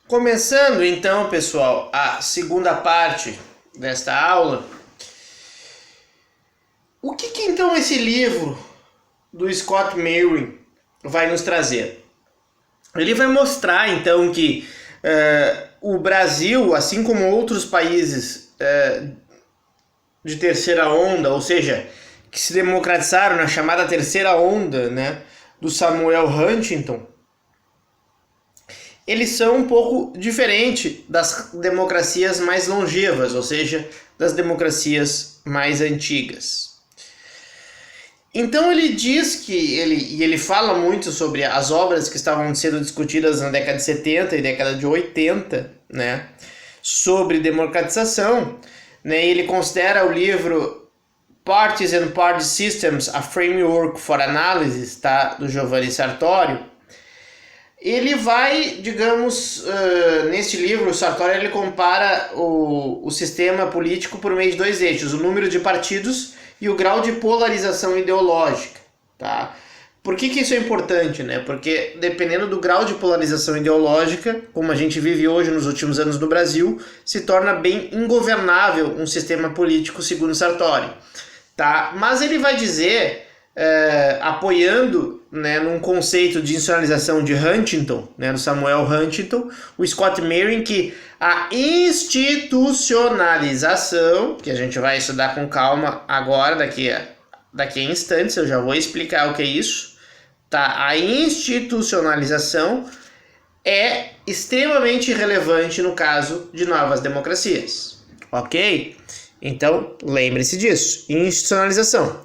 Começando então, pessoal, a segunda parte desta aula. O que então esse livro do Scott Merwin vai nos trazer? Ele vai mostrar então que o Brasil, assim como outros países de terceira onda, ou seja, que se democratizaram na chamada terceira onda, né, do Samuel Huntington, eles são um pouco diferentes das democracias mais longevas, ou seja, das democracias mais antigas. Então ele diz que ele fala muito sobre as obras que estavam sendo discutidas na década de 70 e década de 80, né, sobre democratização, né, ele considera o livro Parties and Party Systems, a Framework for Analysis, tá, do Giovanni Sartori. Ele vai, digamos, neste livro, o Sartori ele compara o sistema político por meio de dois eixos, o número de partidos e o grau de polarização ideológica, tá? Por que isso é importante, né? Porque dependendo do grau de polarização ideológica, como a gente vive hoje nos últimos anos no Brasil, se torna bem ingovernável um sistema político, segundo Sartori, tá? Mas ele vai dizer, apoiando, né, num conceito de institucionalização de Huntington, né, do Samuel Huntington, o Scott Merwin, que a institucionalização, que a gente vai estudar com calma agora, daqui a instantes, eu já vou explicar o que é isso, tá? A institucionalização é extremamente relevante no caso de novas democracias, ok? Então, lembre-se disso, institucionalização.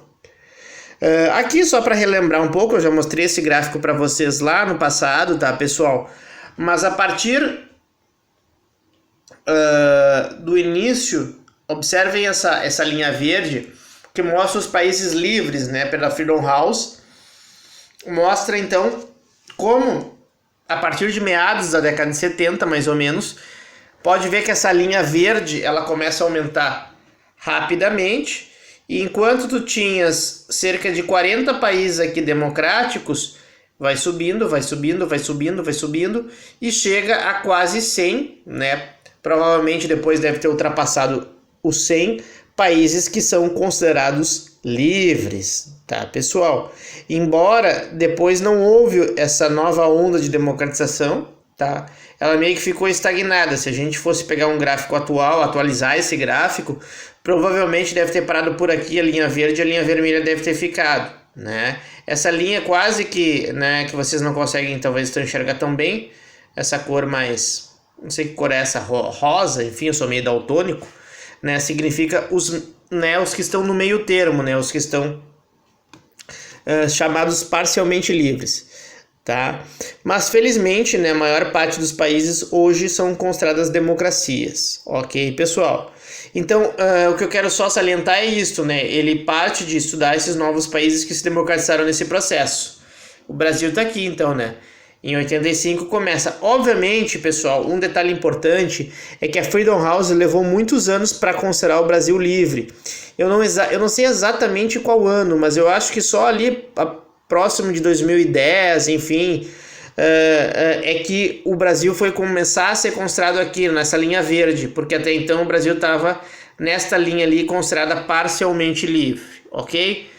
Aqui, só para relembrar um pouco, eu já mostrei esse gráfico para vocês lá no passado, tá, pessoal? Mas a partir do início, observem essa linha verde, que mostra os países livres, né, pela Freedom House. Mostra, então, como, a partir de meados da década de 70, mais ou menos, pode ver que essa linha verde, ela começa a aumentar rapidamente. E enquanto tu tinhas cerca de 40 países aqui democráticos, vai subindo, vai subindo, vai subindo, vai subindo, e chega a quase 100, né? Provavelmente depois deve ter ultrapassado os 100 países que são considerados livres, tá, pessoal? Embora depois não houve essa nova onda de democratização, tá? Ela meio que ficou estagnada. Se a gente fosse pegar um gráfico atual, atualizar esse gráfico, provavelmente deve ter parado por aqui a linha verde, a linha vermelha deve ter ficado, né? Essa linha quase que, né, que vocês não conseguem talvez enxergar tão bem, essa cor mais, não sei que cor é essa, rosa, enfim, eu sou meio daltônico, né? Significa os que estão no meio termo, né? Os que estão chamados parcialmente livres. Tá? Mas felizmente, né, a maior parte dos países hoje são consideradas democracias, ok, pessoal? Então, o que eu quero só salientar é isso, né? Ele parte de estudar esses novos países que se democratizaram nesse processo. O Brasil está aqui, então, né? Em 85 começa. Obviamente, pessoal, um detalhe importante é que a Freedom House levou muitos anos para considerar o Brasil livre. Eu não sei exatamente qual ano, mas eu acho que só ali próximo de 2010, enfim, é que o Brasil foi começar a ser considerado aqui, nessa linha verde, porque até então o Brasil estava nesta linha ali considerada parcialmente livre, ok?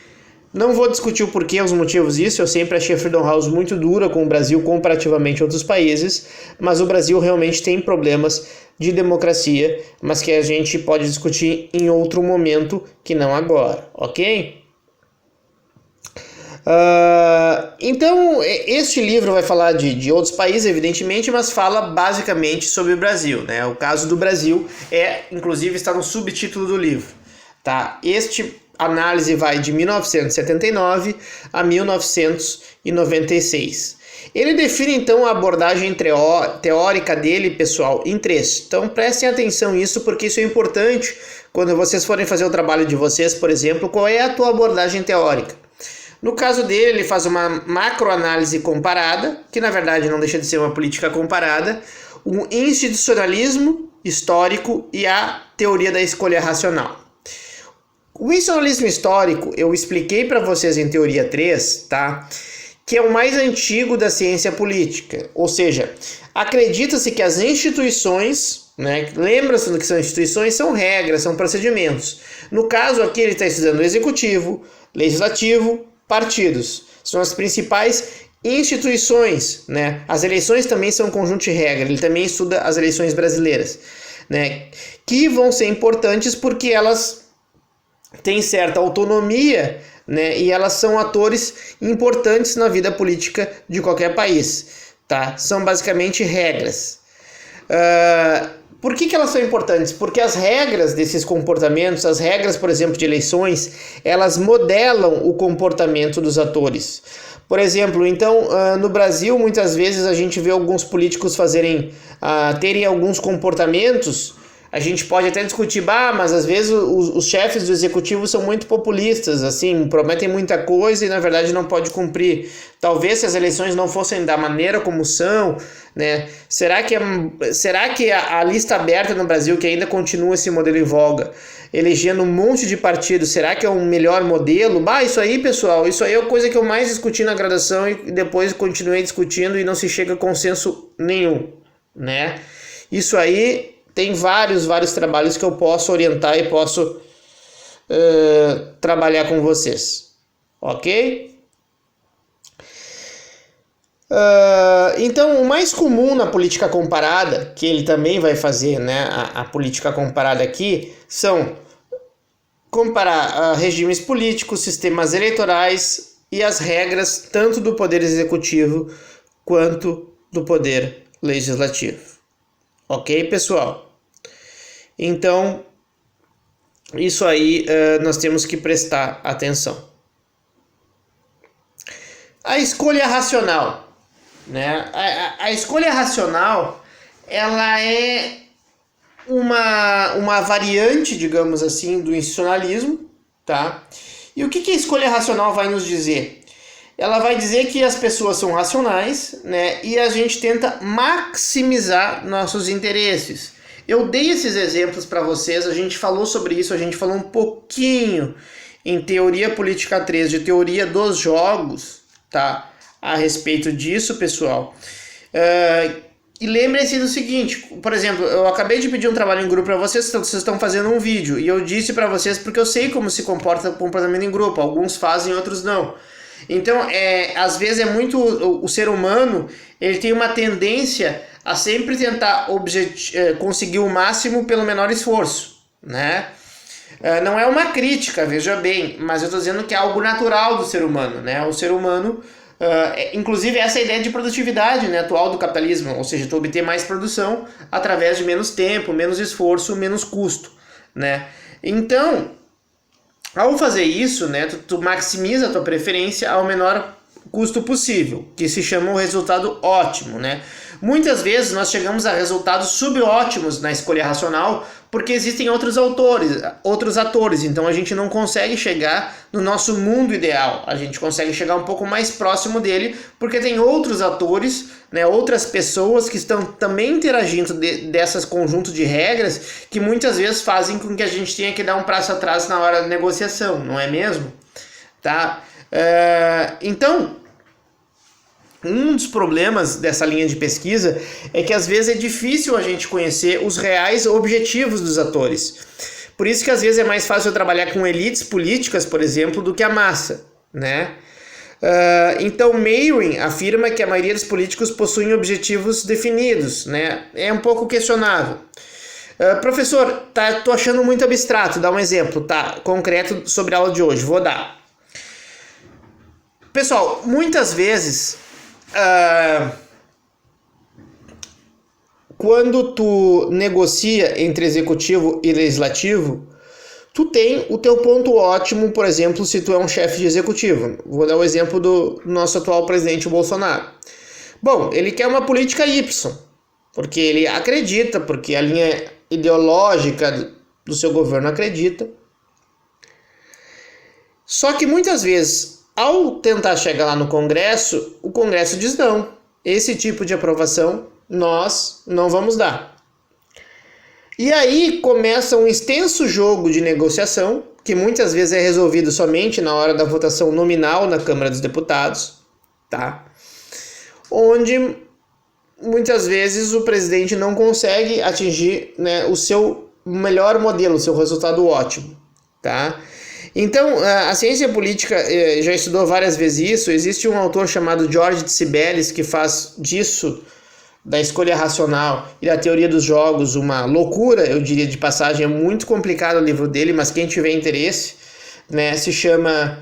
Não vou discutir o porquê, os motivos disso, eu sempre achei a Freedom House muito dura com o Brasil comparativamente a outros países, mas o Brasil realmente tem problemas de democracia, mas que a gente pode discutir em outro momento que não agora, ok? Então, este livro vai falar de outros países, evidentemente, mas fala basicamente sobre o Brasil, né? O caso do Brasil inclusive, está no subtítulo do livro, tá? Este análise vai de 1979 a 1996. Ele define, então, a abordagem teórica dele, pessoal, em três. Então, prestem atenção nisso, porque isso é importante quando vocês forem fazer o trabalho de vocês, por exemplo, qual é a tua abordagem teórica. No caso dele, ele faz uma macroanálise comparada, que na verdade não deixa de ser uma política comparada, o institucionalismo histórico e a teoria da escolha racional. O institucionalismo histórico, eu expliquei para vocês em teoria 3, tá? que é o mais antigo da ciência política. Ou seja, acredita-se que as instituições, né, lembra-se do que são instituições, são regras, são procedimentos. No caso aqui ele está estudando o executivo, legislativo, partidos. São as principais instituições, né? As eleições também são um conjunto de regras. Ele também estuda as eleições brasileiras, né? Que vão ser importantes porque elas têm certa autonomia, né? E elas são atores importantes na vida política de qualquer país, tá? São basicamente regras. Por que elas são importantes? Porque as regras desses comportamentos, as regras, por exemplo, de eleições, elas modelam o comportamento dos atores. Por exemplo, então, no Brasil, muitas vezes a gente vê alguns políticos terem alguns comportamentos. A gente pode até discutir, mas às vezes os chefes do executivo são muito populistas, assim, prometem muita coisa e na verdade não pode cumprir. Talvez se as eleições não fossem da maneira como são, né? Será que a lista aberta no Brasil, que ainda continua esse modelo em voga, elegendo um monte de partidos, será que é um melhor modelo? Isso aí, pessoal, isso aí é a coisa que eu mais discuti na graduação e depois continuei discutindo e não se chega a consenso nenhum, né? Isso aí tem vários trabalhos que eu posso orientar e posso trabalhar com vocês, ok? Então, o mais comum na política comparada, que ele também vai fazer, né, a política comparada aqui, são comparar regimes políticos, sistemas eleitorais e as regras tanto do poder executivo quanto do poder legislativo. Ok, pessoal? Então, isso aí nós temos que prestar atenção. A escolha racional, né? A escolha racional, ela é uma variante, digamos assim, do institucionalismo, tá? E o que a escolha racional vai nos dizer? Ela vai dizer que as pessoas são racionais, né? E a gente tenta maximizar nossos interesses. Eu dei esses exemplos para vocês, a gente falou sobre isso, a gente falou um pouquinho em Teoria Política 3, de teoria dos jogos, tá? A respeito disso, pessoal. E lembrem-se do seguinte, por exemplo, eu acabei de pedir um trabalho em grupo para vocês, vocês estão fazendo um vídeo, e eu disse para vocês porque eu sei como se comporta o comportamento em grupo, alguns fazem, outros não. Então, às vezes é muito o ser humano, ele tem uma tendência a sempre tentar conseguir o máximo pelo menor esforço, né? Não é uma crítica, veja bem, mas eu estou dizendo que é algo natural do ser humano, né? O ser humano, inclusive essa é a ideia de produtividade, né, atual do capitalismo, ou seja, tu obter mais produção através de menos tempo, menos esforço, menos custo, né? Então, ao fazer isso, né, tu maximiza a tua preferência ao menor custo possível, que se chama o resultado ótimo, né? Muitas vezes nós chegamos a resultados subótimos na escolha racional porque existem outros atores, então a gente não consegue chegar no nosso mundo ideal, a gente consegue chegar um pouco mais próximo dele porque tem outros atores, né, outras pessoas que estão também interagindo dessas conjuntos de regras que muitas vezes fazem com que a gente tenha que dar um passo atrás na hora da negociação, não é mesmo? Tá? Então, um dos problemas dessa linha de pesquisa é que às vezes é difícil a gente conhecer os reais objetivos dos atores. Por isso que às vezes é mais fácil eu trabalhar com elites políticas, por exemplo, do que a massa, né? Então Meyrin afirma que a maioria dos políticos possuem objetivos definidos, né? É um pouco questionável. Professor, tô achando muito abstrato, dá um exemplo, concreto sobre a aula de hoje, vou dar. Pessoal, muitas vezes quando tu negocia entre executivo e legislativo, tu tem o teu ponto ótimo, por exemplo, se tu é um chefe de executivo. Vou dar o exemplo do nosso atual presidente, o Bolsonaro. Bom, ele quer uma política Y, porque ele acredita, porque a linha ideológica do seu governo acredita. Só que muitas vezes, ao tentar chegar lá no Congresso, o Congresso diz não. Esse tipo de aprovação nós não vamos dar. E aí começa um extenso jogo de negociação, que muitas vezes é resolvido somente na hora da votação nominal na Câmara dos Deputados, tá? Onde muitas vezes o presidente não consegue atingir, né, o seu melhor modelo, o seu resultado ótimo, tá? Então, a ciência política já estudou várias vezes isso. Existe um autor chamado George de Cibeles que faz disso, da escolha racional e da teoria dos jogos, uma loucura, eu diria de passagem. É muito complicado o livro dele, mas quem tiver interesse, né, se chama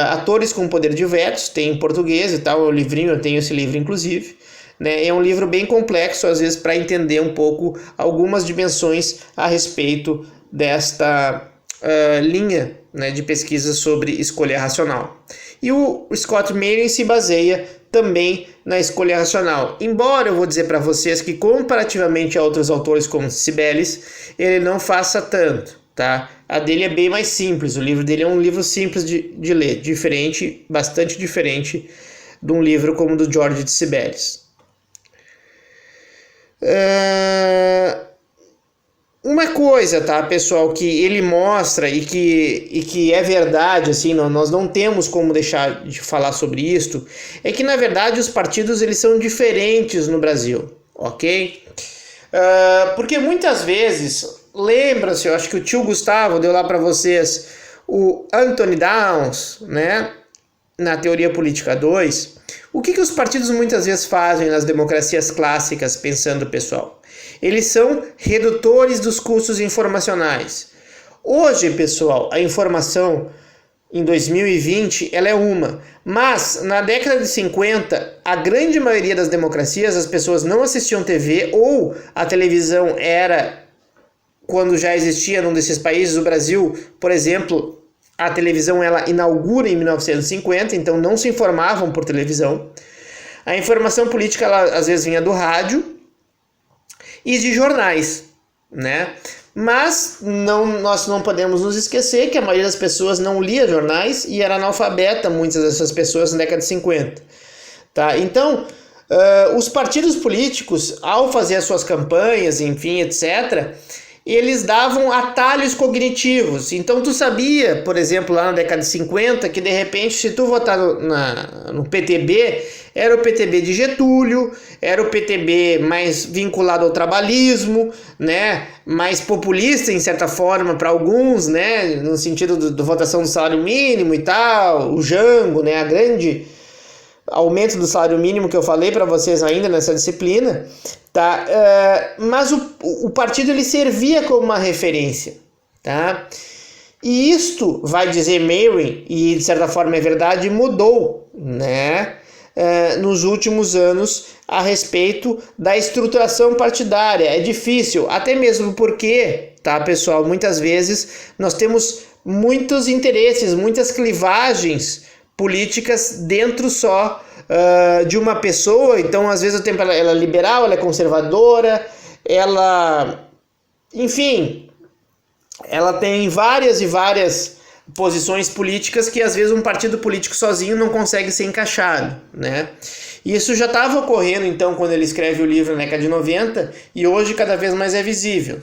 Atores com Poder de Vetos, tem em português e tal, é um livrinho, eu tenho esse livro inclusive, né, é um livro bem complexo, às vezes, para entender um pouco algumas dimensões a respeito desta linha, né, de pesquisa sobre escolha racional. E o Scott Marion se baseia também na escolha racional, embora eu vou dizer para vocês que comparativamente a outros autores como Cibeles, ele não faça tanto, tá? A dele é bem mais simples, o livro dele é um livro simples de ler, diferente, bastante diferente de um livro como o do George de Cibeles. Uma coisa, tá, pessoal, que ele mostra e que é verdade, assim, nós não temos como deixar de falar sobre isto, é que, na verdade, os partidos eles são diferentes no Brasil, ok? Porque muitas vezes, lembra-se, eu acho que o tio Gustavo deu lá para vocês o Anthony Downs, né, na Teoria Política 2, o que os partidos muitas vezes fazem nas democracias clássicas, pensando, pessoal? Eles são redutores dos custos informacionais. Hoje, pessoal, a informação em 2020 ela é uma, mas na década de 50, a grande maioria das democracias, as pessoas não assistiam TV ou a televisão era, quando já existia num desses países, o Brasil, por exemplo, a televisão ela inaugura em 1950, então não se informavam por televisão. A informação política ela às vezes vinha do rádio e de jornais, né? Mas nós não podemos nos esquecer que a maioria das pessoas não lia jornais e era analfabeta, muitas dessas pessoas na década de 50. Tá? Então, os partidos políticos, ao fazer as suas campanhas, enfim, etc., eles davam atalhos cognitivos. Então, tu sabia, por exemplo, lá na década de 50, que de repente, se tu votar no PTB, era o PTB de Getúlio, era o PTB mais vinculado ao trabalhismo, né, mais populista em certa forma para alguns, né, no sentido da votação do salário mínimo e tal, o Jango, né, a grande aumento do salário mínimo que eu falei para vocês ainda nessa disciplina, tá? Mas o partido ele servia como uma referência, tá? E isto, vai dizer Marion, e de certa forma é verdade, mudou, né? Nos últimos anos a respeito da estruturação partidária. É difícil, até mesmo porque, tá, pessoal, muitas vezes nós temos muitos interesses, muitas clivagens políticas dentro só de uma pessoa. Então, às vezes, ela é liberal, ela é conservadora, ela, enfim, ela tem várias e várias posições políticas que às vezes um partido político sozinho não consegue ser encaixado, né? E isso já estava ocorrendo então quando ele escreve o livro na década de 90 e hoje cada vez mais é visível,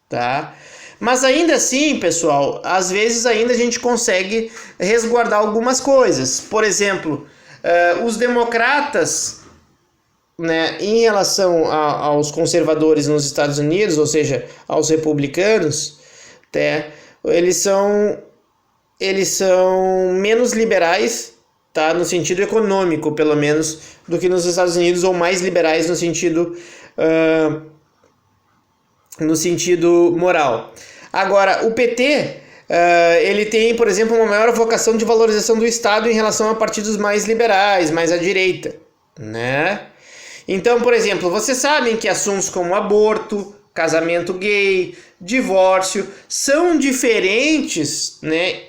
tá? Mas ainda assim, pessoal, às vezes ainda a gente consegue resguardar algumas coisas. Por exemplo, os democratas, né, em relação aos conservadores nos Estados Unidos, ou seja, aos republicanos, eles são menos liberais, tá, no sentido econômico, pelo menos, do que nos Estados Unidos, ou mais liberais no sentido moral. Agora, o PT, ele tem, por exemplo, uma maior vocação de valorização do Estado em relação a partidos mais liberais, mais à direita, né? Então, por exemplo, vocês sabem que assuntos como aborto, casamento gay, divórcio, são diferentes, né,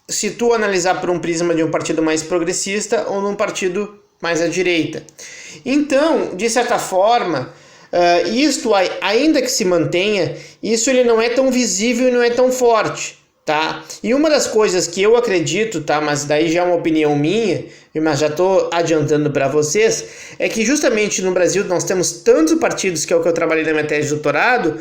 se tu analisar por um prisma de um partido mais progressista ou num partido mais à direita. Então, de certa forma, isto, ainda que se mantenha, isso ele não é tão visível e não é tão forte, tá? E uma das coisas que eu acredito, tá, mas daí já é uma opinião minha, mas já estou adiantando para vocês, é que justamente no Brasil nós temos tantos partidos, que é o que eu trabalhei na minha tese de doutorado,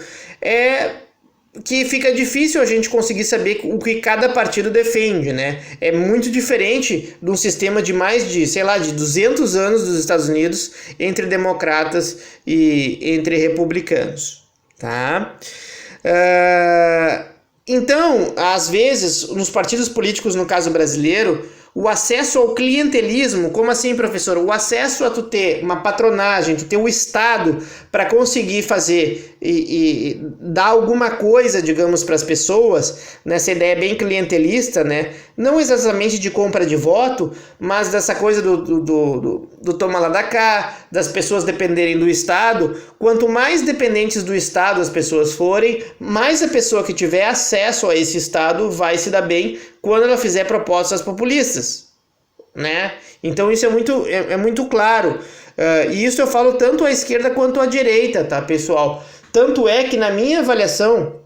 que fica difícil a gente conseguir saber o que cada partido defende, né? É muito diferente de um sistema de mais de, sei lá, de 200 anos dos Estados Unidos entre democratas e entre republicanos, tá? Então, às vezes, nos partidos políticos, no caso brasileiro, o acesso ao clientelismo, como assim, professor? O acesso a tu ter uma patronagem, tu ter o Estado para conseguir fazer e dar alguma coisa, digamos, para as pessoas, nessa ideia bem clientelista, né? Não exatamente de compra de voto, mas dessa coisa do toma lá da cá, das pessoas dependerem do Estado. Quanto mais dependentes do Estado as pessoas forem, mais a pessoa que tiver acesso a esse Estado vai se dar bem quando ela fizer propostas populistas, né? Então isso é muito claro. E isso eu falo tanto à esquerda quanto à direita, tá, pessoal? Tanto é que na minha avaliação,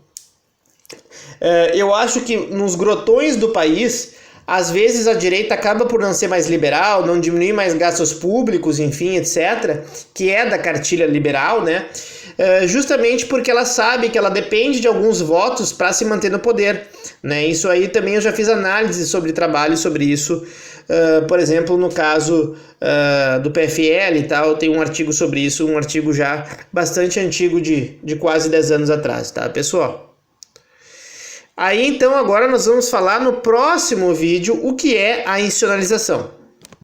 eu acho que nos grotões do país, às vezes a direita acaba por não ser mais liberal, não diminuir mais gastos públicos, enfim, etc., que é da cartilha liberal, né? Justamente porque ela sabe que ela depende de alguns votos para se manter no poder, né? Isso aí também eu já fiz análise sobre trabalho sobre isso, por exemplo, no caso do PFL e tal, tem um artigo sobre isso, um artigo já bastante antigo de quase 10 anos atrás, tá, pessoal? Aí então agora nós vamos falar no próximo vídeo o que é a institucionalização.